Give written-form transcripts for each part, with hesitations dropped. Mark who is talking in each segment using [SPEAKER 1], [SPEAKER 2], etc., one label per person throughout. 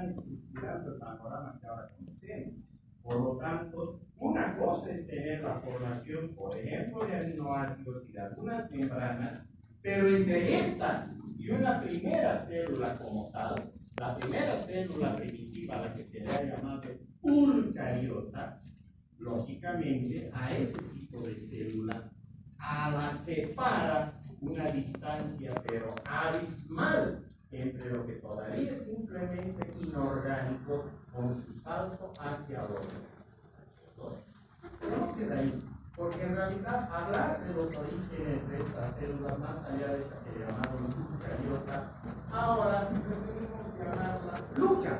[SPEAKER 1] están estructurando el panorama que ahora conocemos. Por lo tanto, una cosa es tener la formación, por ejemplo, de aminoácidos y de algunas membranas, pero entre estas y una primera célula como tal, la primera célula primitiva, la que se le ha llamado eucariota, lógicamente a ese tipo de célula la separa una distancia pero abismal entre lo que todavía es simplemente inorgánico con su salto hacia lo orgánico. Pero no queda ahí, porque en realidad hablar de los orígenes de estas células, más allá de esa que llamamos eucariota, ahora preferimos llamarla Luca,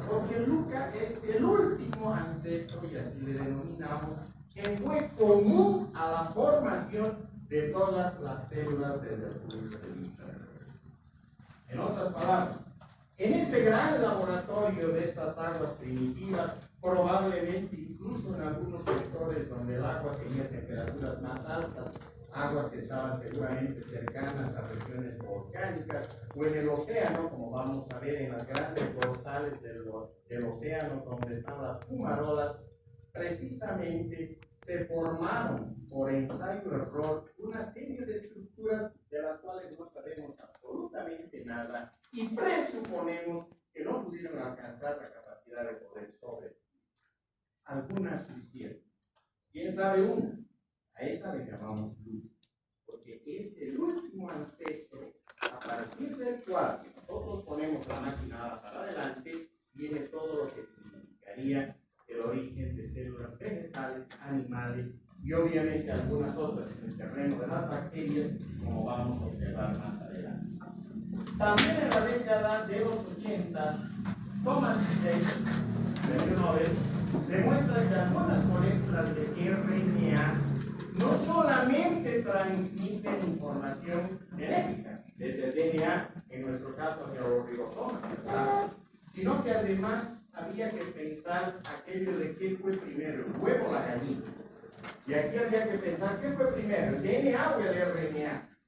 [SPEAKER 1] porque Luca es el último ancestro, y así le denominamos, que fue común a la formación de todas las células desde el punto de vista. En otras palabras, en ese gran laboratorio de estas aguas primitivas, probablemente incluso en algunos sectores donde el agua tenía temperaturas más altas, aguas que estaban seguramente cercanas a regiones volcánicas, o en el océano, como vamos a ver en las grandes dorsales del océano donde están las fumarolas, precisamente se formaron por ensayo-error una serie de estructuras de las cuales no sabemos absolutamente nada y presuponemos que no pudieron alcanzar la capacidad de poder sobrevivir. Algunas lo hicieron. ¿Quién sabe una? A esa le llamamos luz, porque es el último ancestro a partir del cual, si nosotros ponemos la máquina para adelante, viene todo lo que significaría el origen de células vegetales, animales y obviamente algunas otras en el terreno de las bacterias, como vamos a observar más adelante. También en la década de los 80, Thomas Sage, premio Nobel, demuestra que algunas moléculas de RNA no solamente transmiten información genética, desde el DNA, en nuestro caso hacia los ribosomas, ¿verdad?, sino que además había que pensar aquello de qué fue primero, el huevo o la gallina. Y aquí había que pensar qué fue primero, el DNA o el RNA.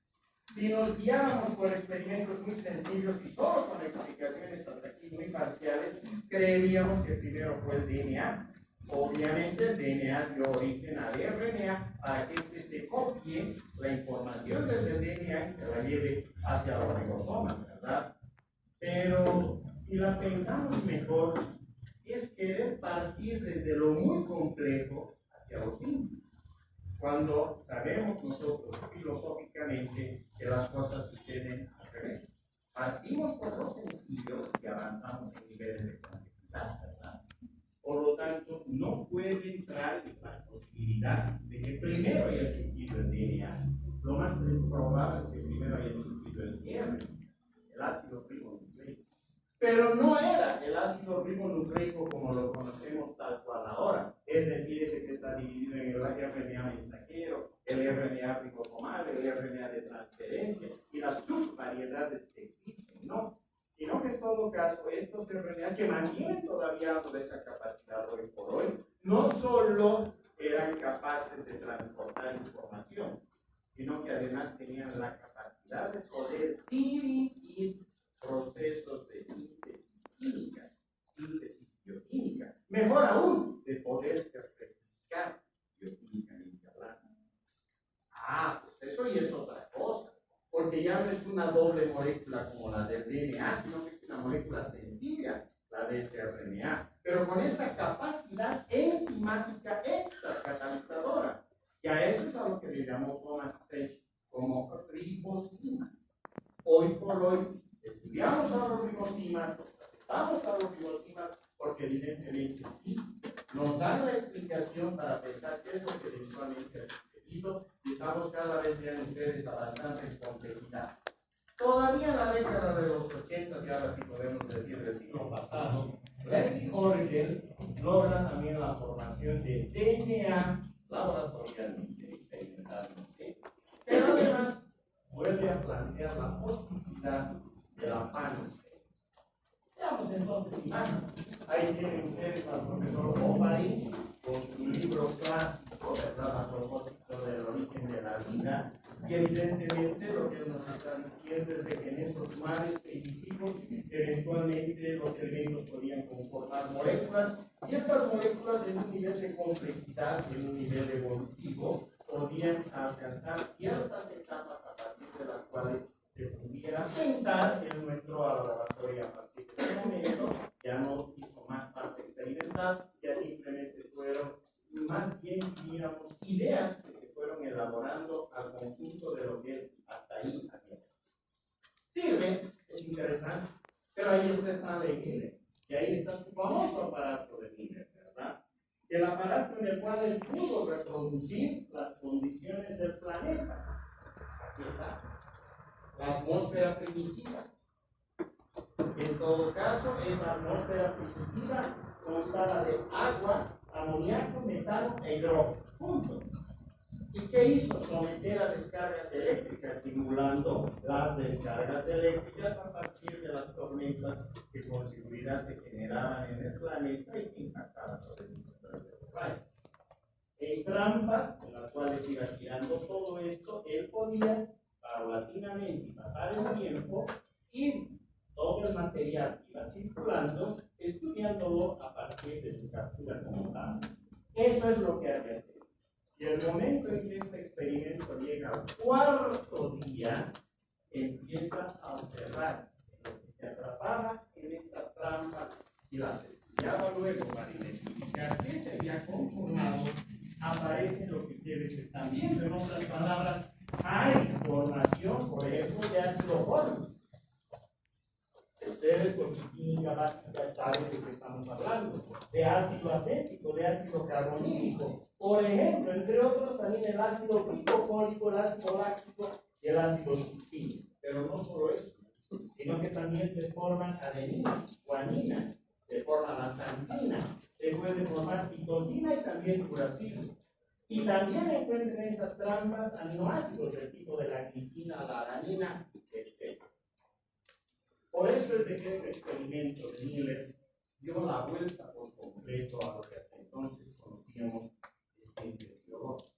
[SPEAKER 1] Si nos guiáramos por experimentos muy sencillos y solo con explicaciones hasta aquí muy parciales, creeríamos que primero fue el DNA. Obviamente el DNA dio origen al RNA para que éste se copie la información desde el DNA y se la lleve hacia los ribosomas, ¿verdad? Pero si la pensamos mejor, es querer partir desde lo muy complejo hacia lo simple, cuando sabemos nosotros filosóficamente que las cosas suceden al revés. Partimos por lo sencillo y avanzamos en niveles de complejidad, ¿verdad? Por lo tanto, no puede entrar en la posibilidad de que primero haya surgido el DNA. Lo más probable es que primero haya surgido el RNA, el ácido ribonucleico. Pero no era el ácido ribonucleico como lo conocemos tal cual ahora, es decir, ese que está dividido en el RNA mensajero, el RNA ribosomal, el RNA de transferencia y las subvariedades que existen, no, sino que en todo caso estos RNAs que mantienen todavía algo de esa capacidad hoy por hoy, no solo eran capaces de transportar información, sino que además tenían la capacidad de poder dirigir procesos de síntesis química, síntesis bioquímica, mejor aún, de poderse replicar bioquímicamente hablando. Pues eso ya es otra cosa, porque ya no es una doble molécula como la del DNA, sino que es una molécula sencilla, la de este RNA, pero con esa capacidad enzimática extra catalizadora. Y a eso es a lo que le llamó Thomas Sage como ribosimas. Hoy por hoy estudiamos a los ribosimas, aceptamos a los ribosimas porque evidentemente sí, nos dan la explicación para pensar qué es lo que eventualmente ha sucedido y estamos cada vez bien ustedes avanzando en complejidad. Todavía en la década de los 80, y ahora sí podemos decir del siglo pasado, Leslie Orgel logra también la formación de DNA laboratorialmente, experimentalmente, pero además vuelve a plantear la posibilidad de la panspermia. Veamos entonces imágenes. Ahí tienen ustedes al profesor O'Malley con su libro clásico, ¿verdad?, a propósito del origen de la vida, Y evidentemente lo que nos está diciendo es de que en esos mares primitivos eventualmente los elementos podían conformar moléculas, y estas moléculas en un nivel de complejidad, en un nivel evolutivo, podían alcanzar ciertas etapas a partir de las cuales se pudiera pensar en nuestro laboratorio. A partir de ese momento ya no hizo más parte experimental, ya simplemente fueron más bien, diríamos, ideas que se fueron elaborando al conjunto de lo que hasta ahí había. Sirve, es interesante, pero ahí está Stanley Miller, y ahí está su famoso aparato de Miller, ¿verdad? El aparato en el cual él pudo reproducir las condiciones del planeta. Aquí está, la atmósfera primitiva. En todo caso, esa atmósfera primitiva constaba de agua, amoníaco, metano e hidrógeno. Punto. ¿Y qué hizo? Someter a descargas eléctricas, simulando las descargas eléctricas a partir de las tormentas que con seguridad se generaban en el planeta y que impactaban sobre el superficie de los rayos. En trampas en las cuales iba girando todo esto, él podía paulatinamente pasar el tiempo y todo el material que iba circulando, estudiándolo a partir de su captura como tal. Eso es lo que hay que hacer. Y el momento en que este experimento llega al cuarto día, empieza a observar lo que se atrapaba en estas trampas y las estudiaba luego para identificar qué se había conformado. Aparece lo que ustedes están viendo. En otras palabras, hay formación, por ejemplo, de ácido fólico. Ustedes con su química básica saben de qué estamos hablando, de ácido acético, de ácido carbonílico, por ejemplo, entre otros también el ácido glicofólico, el ácido láctico y el ácido succínico. Pero no solo eso, sino que también se forman adeninas, guaninas, se forma la xantina, se puede formar citosina y también uracilo. Y también encuentran en esas trampas aminoácidos del tipo de la glicina, la alanina, etc. Por eso es de que este experimento de Miller dio la vuelta por completo a lo que hasta entonces conocíamos de ciencias biológicas.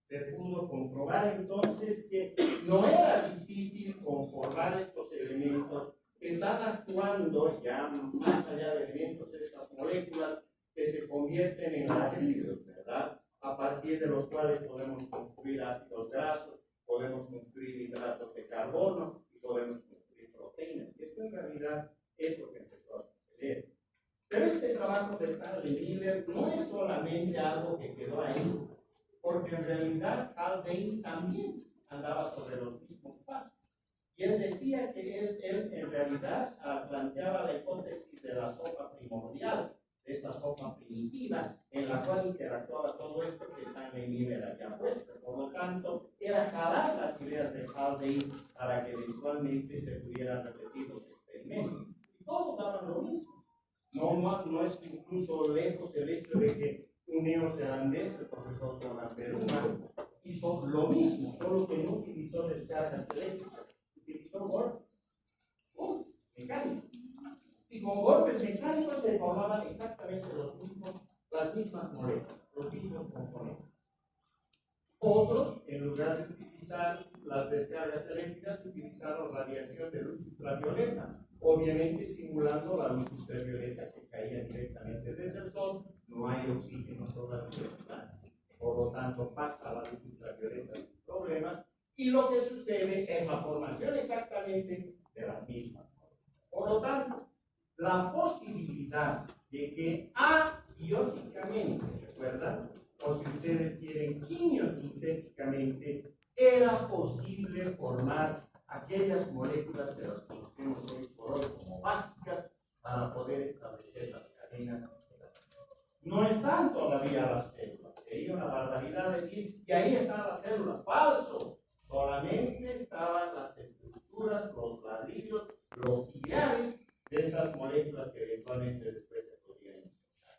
[SPEAKER 1] Se pudo comprobar entonces que no era difícil conformar estos elementos que están actuando ya más allá de elementos, estas moléculas que se convierten en ladrillos, ¿verdad? A partir de los cuales podemos construir ácidos grasos, podemos construir hidratos de carbono y podemos construir proteínas. Y eso en realidad es lo que empezó a suceder. Pero este trabajo de Stanley Miller no es solamente algo que quedó ahí, porque en realidad Haldane también andaba sobre los mismos pasos. Y él decía que él en realidad planteaba la hipótesis de la sopa primordial, de esa sopa primitiva, en la cual interactuaba todo esto que Stanley Miller había puesto. Por lo tanto, era jalar las ideas de Haldane para que eventualmente se pudieran repetir los experimentos. Y todos daban lo mismo. No es incluso lejos el hecho de que un neozelandés, el profesor Donald Peruma, hizo lo mismo, solo que no utilizó descargas eléctricas, utilizó golpes mecánicos. Y con golpes mecánicos se formaban exactamente las mismas moléculas, los mismos componentes. Otros, en lugar de utilizar las descargas eléctricas, utilizaron radiación de luz ultravioleta, obviamente simulando la luz ultravioleta que caía directamente desde el sol. No hay oxígeno todavía, ¿verdad? Por lo tanto pasa la luz ultravioleta sin problemas, y lo que sucede es la formación exactamente de las mismas. Por lo tanto, la posibilidad de que abióticamente, ¿recuerdan? O si ustedes quieren, quimiosintéticamente, era posible formar aquellas moléculas que las conocemos hoy por hoy como básicas para poder establecer las cadenas. No están todavía las células. Sería una barbaridad decir, y ahí están las células. Falso. Solamente estaban las estructuras, los ladrillos, los ciliares de esas moléculas que eventualmente después se podrían insertar.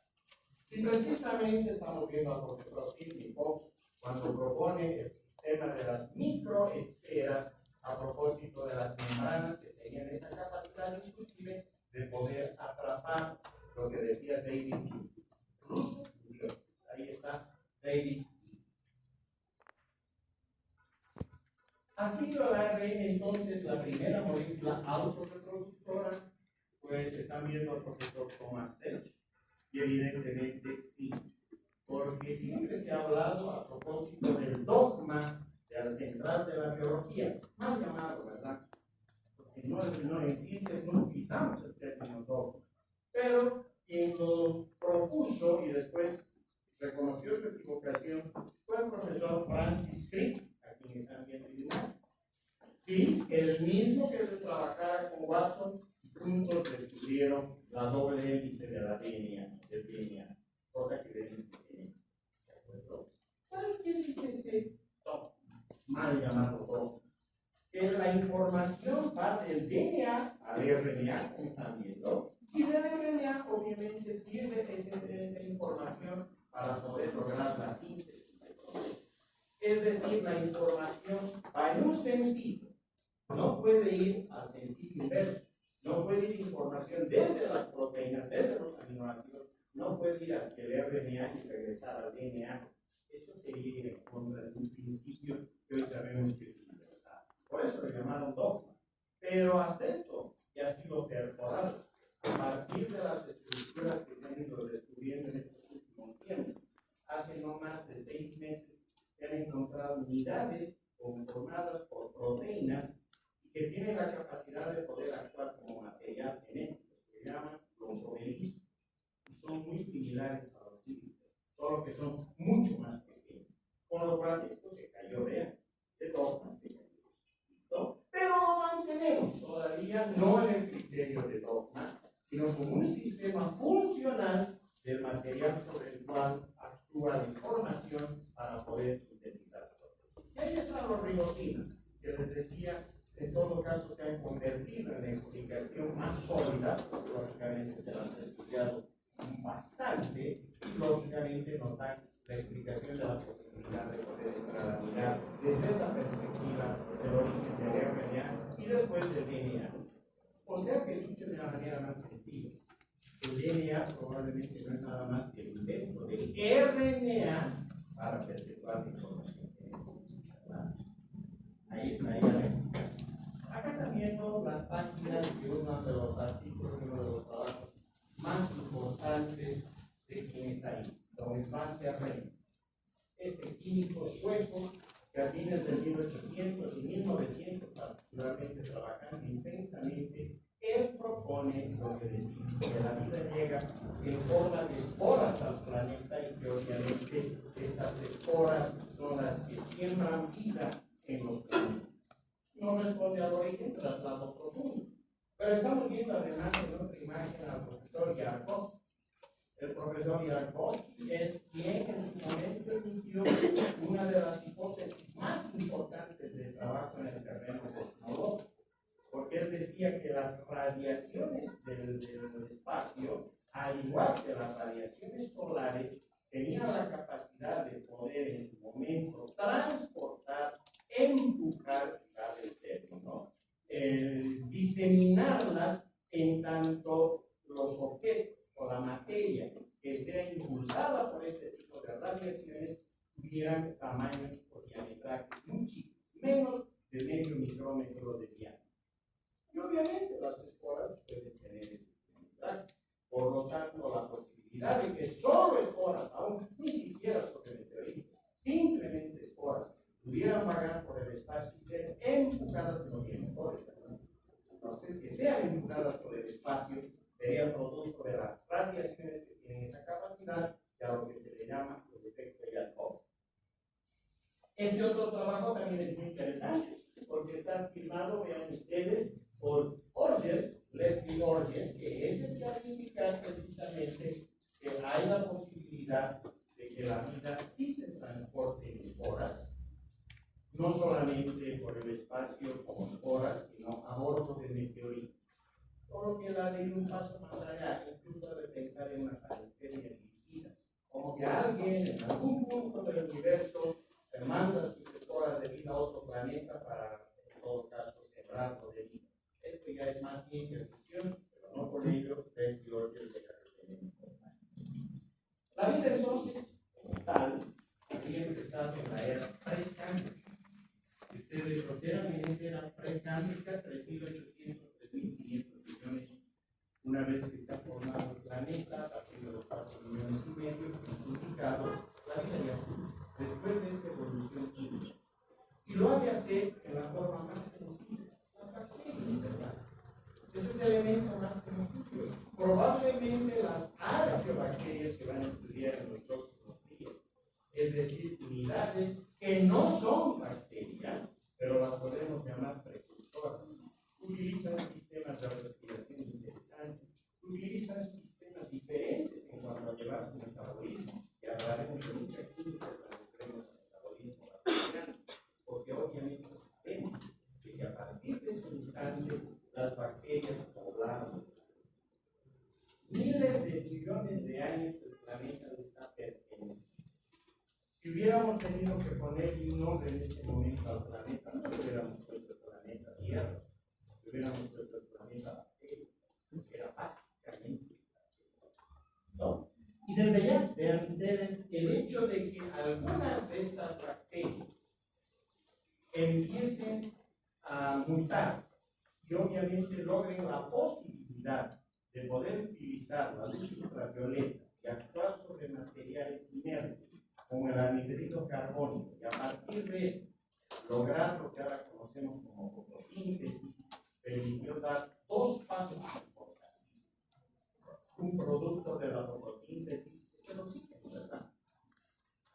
[SPEAKER 1] Y precisamente estamos viendo al profesor Sidney Fox cuando propone el sistema de las microesferas a propósito de las membranas que tenían esa capacidad inclusive de poder atrapar lo que decía David Russo. Ahí está David. la autorreproductora, pues están viendo al profesor Thomas Selch, y evidentemente sí, porque siempre se ha hablado a propósito del dogma de la central de la biología, mal llamado, ¿verdad? Porque no, en ciencias no utilizamos el término dogma, pero quien lo propuso y después reconoció su equivocación fue el profesor Francis Crick, a quien están viendo iluminar. Sí, el mismo que trabajara con Watson, juntos descubrieron la doble hélice de la DNA, del DNA, cosa que deben tener. ¿De acuerdo? ¿Qué dice ese dogma, mal llamado dogma? Que la información va del DNA al RNA, como están viendo, y del RNA obviamente sirve esa información para poder lograr la síntesis del proteína. Es decir, la información va en un sentido, no puede ir al sentido inverso, no puede ir información desde las proteínas, desde los aminoácidos, no puede ir hacia el RNA y regresar al DNA. Eso sería ir en contra de un principio que hoy sabemos que es universal. Por eso le llamaron dogma. Pero hasta esto ya ha sido perforado a partir de las estructuras que se han ido descubriendo en estos últimos tiempos. Hace no más de 6 meses se han encontrado unidades conformadas por proteínas y que tienen la capacidad de poder actuar como material genético. Se llaman los obeliscos y son muy similares a los lípidos, solo que son mucho más pequeños. Con lo cual esto se cayó, vean, se dogma, se cayó. ¿Listo? Pero lo mantenemos todavía no en el criterio de dogma, sino como un sistema funcional del material sobre el cual actúa la información para poder sintetizar. Y ahí están los ribosinas, que les decía, en todo caso se han convertido en la explicación más sólida, lógicamente se las ha estudiado bastante, y lógicamente nos dan la explicación de la posibilidad de poder entrar a mirar desde esa perspectiva del origen del RNA y después del DNA. O sea que dicho de una manera más sencilla, el DNA probablemente no es nada más que el intento del RNA para perpetuar la información genética. Ahí está ya la explicación. Acá están viendo las páginas de uno de los artículos, uno de los trabajos más importantes de quien está ahí, don Svante Arrhenius, ese químico sueco que a fines de 1800 y 1900, particularmente trabajando intensamente, él propone lo que decimos, que la vida llega en forma de esporas al planeta y que obviamente estas esporas son las que siembran vida en los planetas. No responde al origen tratado profundo. Pero estamos viendo además en otra imagen al profesor Yarkovsky. El profesor Yarkovsky es quien en su momento emitió una de las hipótesis más importantes de trabajo en el terreno cosmológico, porque él decía que las radiaciones del espacio, al igual que las radiaciones solares, tenían la capacidad de poder en su momento transportar, empujar, el término, diseminarlas en tanto los objetos o la materia que sea impulsada por este tipo de radiaciones tuvieran tamaño o diámetro muy chico, menos de medio micrómetro de diámetro. Y obviamente las esporas pueden tener ese diámetro. Por lo tanto, la posibilidad de que solo esporas, aún ni siquiera sobre meteoritos, simplemente esporas, pudieran vagar por el espacio y ser empujadas por los motores. Entonces, que sean empujadas por el espacio sería producto de las radiaciones que tienen esa capacidad, y a lo que se le llama el efecto de Yarkovsky. Este otro trabajo también es muy interesante, porque está firmado, vean ustedes, por Orgel, Leslie Orgel, que es el que ha indicado precisamente que hay la posibilidad de que la vida sí se transporte en esporas, no solamente por el espacio como esporas, sino a bordo de meteoritos. Solo que la de ir un paso más allá, incluso de pensar en una parasferia dirigida, como que alguien en algún punto del universo manda sus esporas de vida a otro planeta para, en todo caso, sembrarlo de vida. Esto ya es más ciencia ficción, pero no por ello es que Orgel deja de tener importancia. La vida entonces, como tal, había empezado en la era precámbrica. Si ustedes observan, en esa era precámbrica, 3800 vez que se ha formado el planeta, a partir de los 4,5 millones, indicado, la vida ya sube, después de esta evolución química. Y lo ha de hacer en la forma más sencilla, las bacterias, ¿verdad? Ese es el elemento más sencillo. Probablemente las arqueobacterias que van a estudiar en los próximos días, es decir, unidades que no son bacterias, pero las podemos llamar precursoras, utilizan sistemas de respiración interesantes, utilizan sistemas diferentes en cuanto a llevar su metabolismo, y hablaremos de mucha química cuando entremos al metabolismo bacteriano, porque obviamente sabemos que a partir de ese instante las bacterias poblaron. Miles de millones de años el planeta les ha pertenecido. Si hubiéramos tenido que ponerle un nombre en ese momento al planeta, no le hubiéramos puesto el planeta Tierra, le hubiéramos puesto el planeta bacteria, que era básicamente ¿no? Y desde ya, vean ustedes, el hecho de que algunas de estas bacterias empiecen a mutar y obviamente logren la posibilidad de poder utilizar la luz ultravioleta y actuar sobre materiales inertes como el anhidrido carbónico y a partir de eso lograr lo que ahora conocemos como fotosíntesis, permitió dar dos pasos importantes. Un producto de la fotosíntesis es el oxígeno, ¿verdad?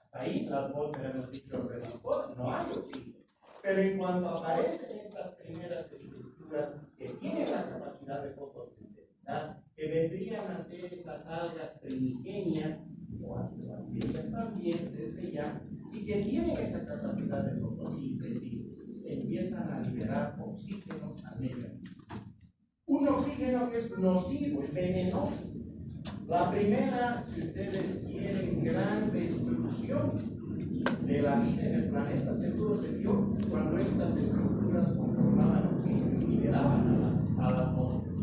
[SPEAKER 1] Hasta ahí la atmósfera hemos dicho alrededor, no hay oxígeno. Pero en cuanto aparecen estas primeras estructuras que tienen la capacidad de fotosintetizar, que vendrían a ser esas algas primigenias, o bacterias también desde ya, y que tienen esa capacidad de fotosíntesis, empiezan a liberar oxígeno al medio ambiente. Un oxígeno que es nocivo, es venenoso. La primera, si ustedes quieren, gran destrucción de la vida en el planeta seguro se dio cuando estas estructuras conformaban oxígeno y liberaban a la atmósfera.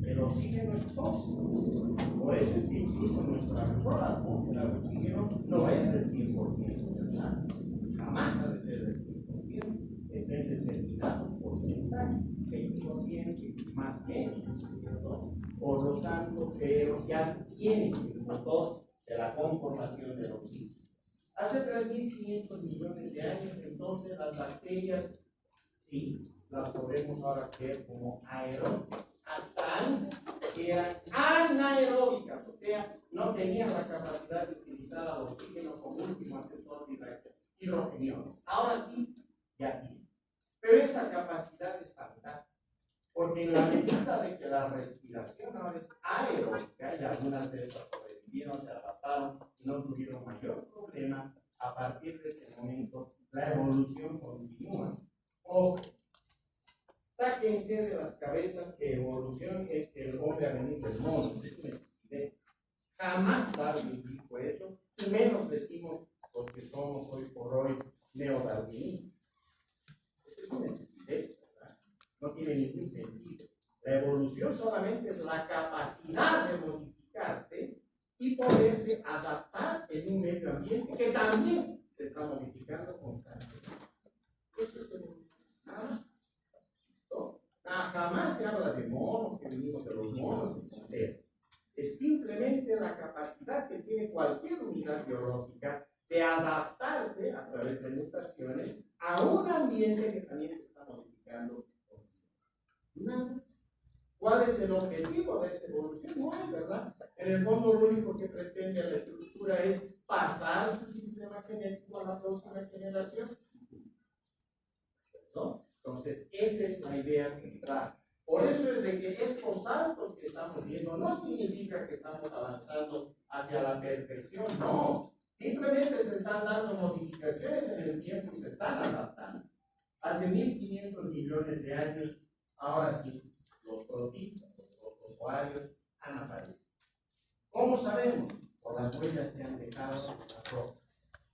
[SPEAKER 1] El oxígeno es tóxico. Por eso es que incluso nuestra actual atmósfera de oxígeno no es del 100%, ¿verdad? Jamás ha de ser del 100%. Está en determinados porcentajes, 20%, más menos, ¿cierto? Por lo tanto, pero ya tiene el motor de la conformación del oxígeno. Hace 3.500 millones de años, entonces, las bacterias, sí, las podemos ahora ver como aeróbicas. Hasta antes eran anaeróbicas, o sea, no tenían la capacidad de utilizar al oxígeno como último aceptor de hidrogeniones. Ahora sí, ya tienen. Pero esa capacidad es fantástica, porque en la medida de que la respiración ahora es aeróbica, y algunas de estas sobrevivieron, se adaptaron y no tuvieron mayor problema, a partir de ese momento la evolución continúa. Ojo, sáquense de las cabezas que evolución es que el hombre ha venido del mono, es una estupidez. Jamás Darwin dijo eso, y menos decimos los que somos hoy por hoy neodarwinistas. Eso es una estupidez, ¿verdad? No tiene ningún sentido. La evolución solamente es la capacidad de modificarse y poderse adaptar en un medio ambiente que también se está modificando constantemente. Eso es evolución. Nada más. Jamás se habla de monos, que venimos de los monos, de tonteras. Es simplemente la capacidad que tiene cualquier unidad biológica de adaptarse a través de mutaciones a un ambiente que también se está modificando. Nada más. ¿Cuál es el objetivo de esa evolución? No hay, ¿verdad? En el fondo, lo único que pretende la estructura es pasar su sistema genético a la próxima generación. ¿No? Entonces, esa es la idea central. Por eso es de que estos saltos que estamos viendo no significa que estamos avanzando hacia la perfección, no. Simplemente se están dando modificaciones en el tiempo y se están adaptando. Hace 1.500 millones de años, ahora sí, los protistas, los protozoarios, han aparecido. ¿Cómo sabemos? Por las huellas que han dejado en las rocas.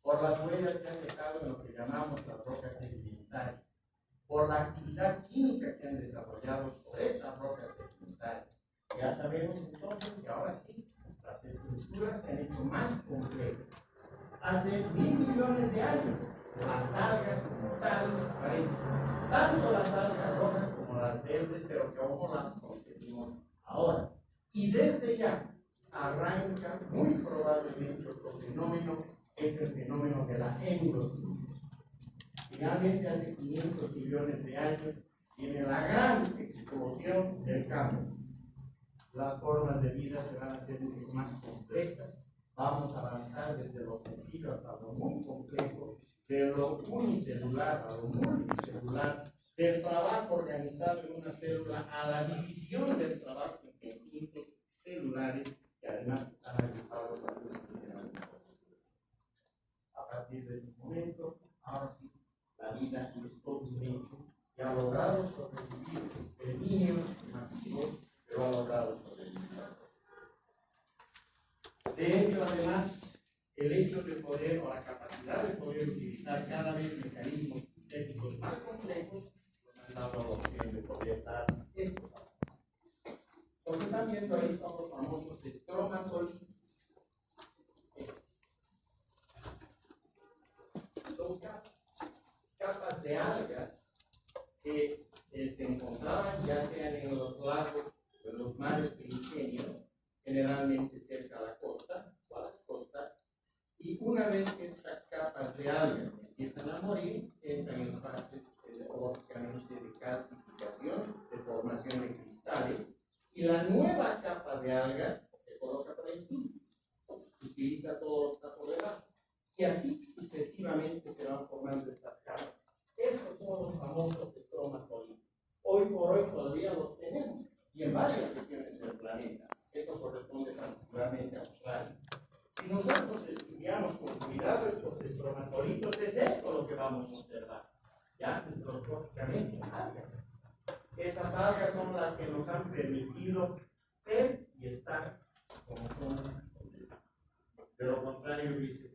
[SPEAKER 1] Por las huellas que han dejado en lo que llamamos las rocas sedimentarias. Por la actividad química que han desarrollado sobre estas rocas sedimentarias. Ya sabemos entonces que ahora sí, las estructuras se han hecho más complejas. Hace 1.000 millones de años, las algas como tales aparecen. Tanto las algas rojas como las verdes, pero que como las concebimos ahora. Y desde ya arranca muy probablemente otro fenómeno, es el fenómeno de la endosíntesis. Finalmente, hace 500 millones de años, viene la gran explosión del cambio. Las formas de vida se van a hacer mucho más complejas. Vamos a avanzar desde lo sencillo hasta lo muy complejo, de lo unicelular a lo multicelular, del trabajo organizado en una célula a la división del trabajo en conjuntos celulares que además están agrupados a un sistema nervioso. A partir de ese momento, ahora sí, la vida es todo un hecho y ha logrado sobrevivir exterminios masivos, pero ha logrado sobrevivir. De hecho, además, el hecho de poder, o la capacidad de poder utilizar cada vez mecanismos sintéticos más complejos, nos han dado la opción de poder dar estos avances. Lo que están viendo ahí son los famosos estromatolitos. Son capas de algas que se encontraban ya sean en los lagos o en los mares primigenios, generalmente cerca a la costa o a las costas, y una vez que estas capas de algas empiezan a morir, entran en fases lógicamente de calcificación, de formación de cristales, y la nueva capa de algas se coloca por encima, utiliza todo lo que está por debajo, y así sucesivamente se van formando estas capas. Estos son los famosos estromatolitos. Hoy por hoy todavía los tenemos, y en varias regiones del planeta. Esto corresponde particularmente a Australia. Si nosotros estudiamos con cuidado estos estromatolitos, es esto lo que vamos a observar. Ya, microscópicamente, algas. Esas algas son las que nos han permitido ser y estar como somos. De lo contrario, hubiese